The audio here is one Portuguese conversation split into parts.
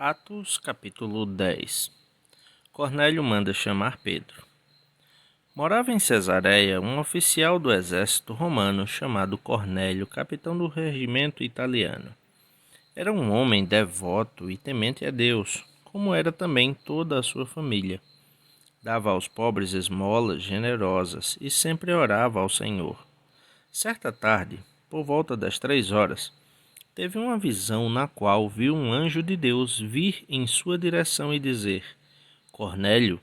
Atos capítulo 10. Cornélio manda chamar Pedro. Morava em Cesareia um oficial do exército romano chamado Cornélio, capitão do regimento italiano. Era um homem devoto e temente a Deus, como era também toda a sua família. Dava aos pobres esmolas generosas e sempre orava ao Senhor. Certa tarde, por volta das 3 horas, teve uma visão na qual viu um anjo de Deus vir em sua direção e dizer: Cornélio.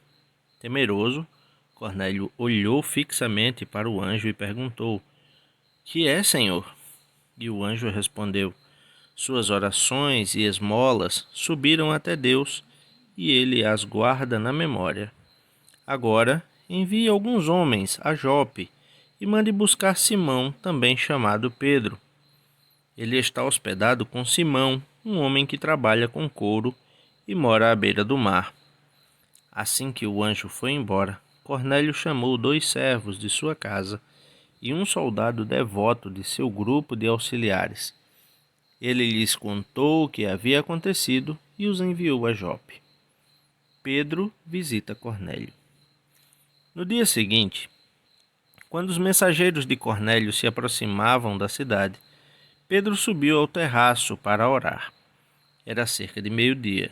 Temeroso, Cornélio olhou fixamente para o anjo e perguntou: Que é, Senhor? E o anjo respondeu: Suas orações e esmolas subiram até Deus, e ele as guarda na memória. Agora envie alguns homens a Jope e mande buscar Simão, também chamado Pedro. Ele está hospedado com Simão, um homem que trabalha com couro e mora à beira do mar. Assim que o anjo foi embora, Cornélio chamou 2 servos de sua casa e um soldado devoto de seu grupo de auxiliares. Ele lhes contou o que havia acontecido e os enviou a Jope. Pedro visita Cornélio. No dia seguinte, quando os mensageiros de Cornélio se aproximavam da cidade, Pedro subiu ao terraço para orar. Era cerca de meio-dia,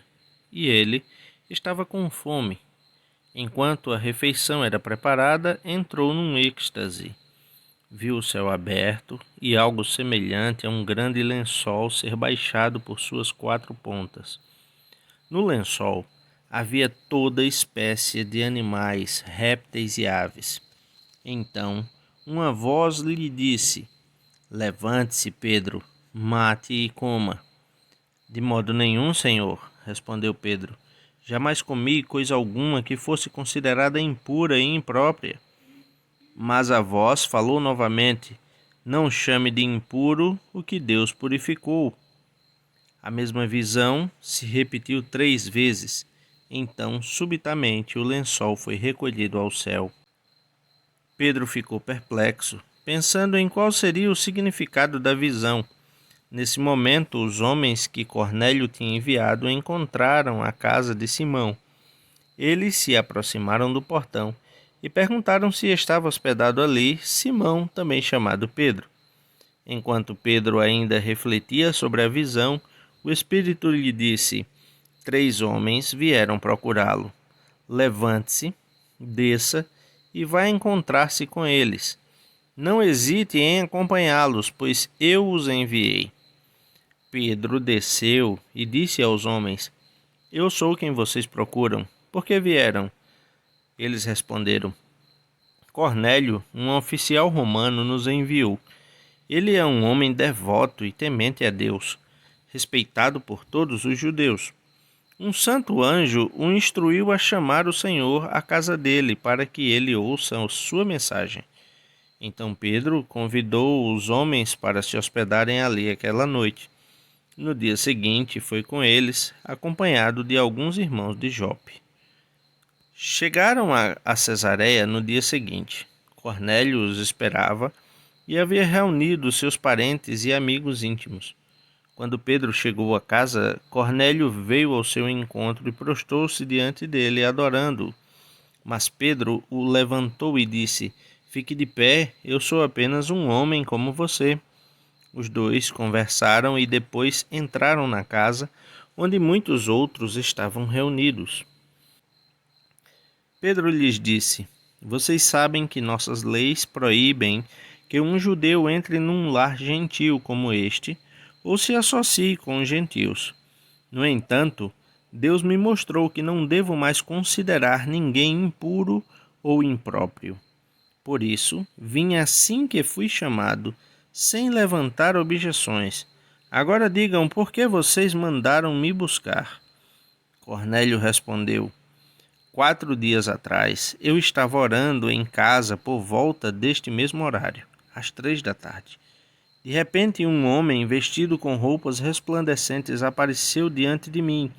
e ele estava com fome. Enquanto a refeição era preparada, entrou num êxtase. Viu o céu aberto e algo semelhante a um grande lençol ser baixado por suas 4 pontas. No lençol havia toda espécie de animais, répteis e aves. Então, uma voz lhe disse: Levante-se, Pedro, mate e coma. De modo nenhum, Senhor, respondeu Pedro. Jamais comi coisa alguma que fosse considerada impura e imprópria. Mas a voz falou novamente: Não chame de impuro o que Deus purificou. A mesma visão se repetiu 3 vezes. Então, subitamente, o lençol foi recolhido ao céu. Pedro ficou perplexo, pensando em qual seria o significado da visão. Nesse momento, os homens que Cornélio tinha enviado encontraram a casa de Simão. Eles se aproximaram do portão e perguntaram se estava hospedado ali Simão, também chamado Pedro. Enquanto Pedro ainda refletia sobre a visão, o Espírito lhe disse: 3 homens vieram procurá-lo. Levante-se, desça e vá encontrar-se com eles. Não hesite em acompanhá-los, pois eu os enviei. Pedro desceu e disse aos homens: Eu sou quem vocês procuram. Por que vieram? Eles responderam: Cornélio, um oficial romano, nos enviou. Ele é um homem devoto e temente a Deus, respeitado por todos os judeus. Um santo anjo o instruiu a chamar o Senhor à casa dele para que ele ouça a sua mensagem. Então Pedro convidou os homens para se hospedarem ali aquela noite. No dia seguinte foi com eles, acompanhado de alguns irmãos de Jope. Chegaram a Cesareia no dia seguinte. Cornélio os esperava e havia reunido seus parentes e amigos íntimos. Quando Pedro chegou à casa, Cornélio veio ao seu encontro e prostou-se diante dele, adorando-o. Mas Pedro o levantou e disse: Fique de pé, eu sou apenas um homem como você. Os 2 conversaram e depois entraram na casa, onde muitos outros estavam reunidos. Pedro lhes disse: Vocês sabem que nossas leis proíbem que um judeu entre num lar gentil como este, ou se associe com os gentios. No entanto, Deus me mostrou que não devo mais considerar ninguém impuro ou impróprio. Por isso, vim assim que fui chamado, sem levantar objeções. Agora digam por que vocês mandaram me buscar. Cornélio respondeu: 4 dias atrás, eu estava orando em casa por volta deste mesmo horário, às 3 da tarde. De repente, um homem vestido com roupas resplandecentes apareceu diante de mim.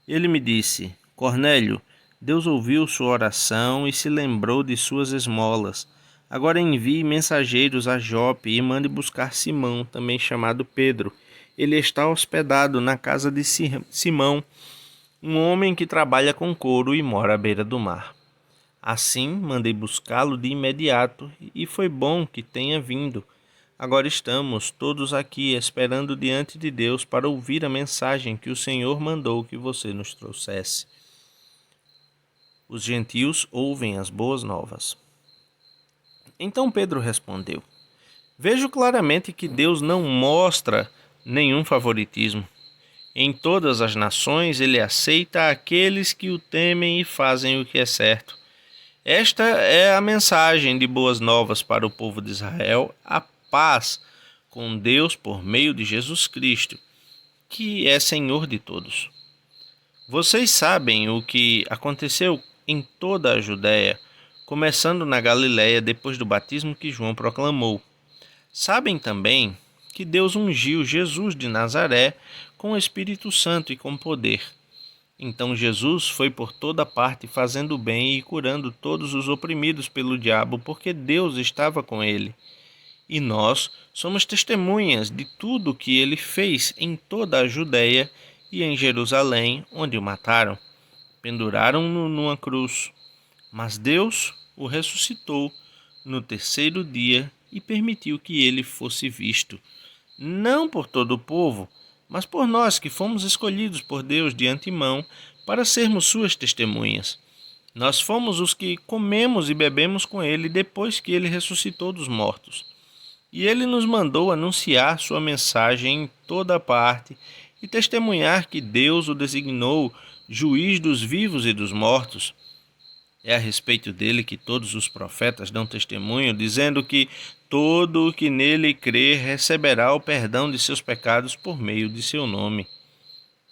Ele me disse: Cornélio, Deus ouviu sua oração e se lembrou de suas esmolas. Agora envie mensageiros a Jope e mande buscar Simão, também chamado Pedro. ele está hospedado na casa de Simão, um homem que trabalha com couro e mora à beira do mar. Assim, mandei buscá-lo de imediato, e foi bom que tenha vindo. Agora estamos todos aqui esperando diante de Deus para ouvir a mensagem que o Senhor mandou que você nos trouxesse. Os gentios ouvem as boas novas. Então Pedro respondeu: Vejo claramente que Deus não mostra nenhum favoritismo. Em todas as nações ele aceita aqueles que o temem e fazem o que é certo. Esta é a mensagem de boas novas para o povo de Israel, a paz com Deus por meio de Jesus Cristo, que é Senhor de todos. Vocês sabem o que aconteceu em toda a Judéia, começando na Galiléia depois do batismo que João proclamou. Sabem também que Deus ungiu Jesus de Nazaré com o Espírito Santo e com poder. Então Jesus foi por toda parte fazendo bem e curando todos os oprimidos pelo diabo, porque Deus estava com ele. E nós somos testemunhas de tudo o que ele fez em toda a Judéia e em Jerusalém, onde o mataram. Penduraram-no numa cruz. Mas Deus o ressuscitou no terceiro dia e permitiu que ele fosse visto, não por todo o povo, mas por nós que fomos escolhidos por Deus de antemão para sermos suas testemunhas. Nós fomos os que comemos e bebemos com ele depois que ele ressuscitou dos mortos. E ele nos mandou anunciar sua mensagem em toda parte e testemunhar que Deus o designou juiz dos vivos e dos mortos. É a respeito dele que todos os profetas dão testemunho, dizendo que todo o que nele crer receberá o perdão de seus pecados por meio de seu nome.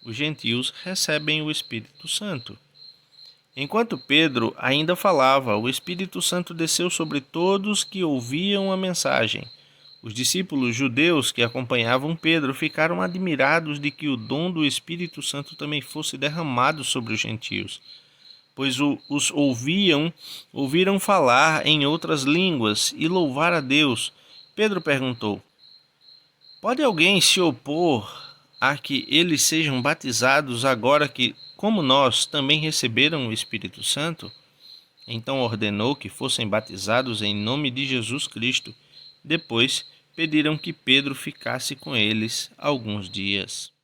Os gentios recebem o Espírito Santo. Enquanto Pedro ainda falava, o Espírito Santo desceu sobre todos que ouviam a mensagem. Os discípulos judeus que acompanhavam Pedro ficaram admirados de que o dom do Espírito Santo também fosse derramado sobre os gentios, pois os ouviram falar em outras línguas e louvar a Deus. Pedro perguntou: Pode alguém se opor a que eles sejam batizados agora que, como nós, também receberam o Espírito Santo? Então ordenou que fossem batizados em nome de Jesus Cristo. Depois pediram que Pedro ficasse com eles alguns dias.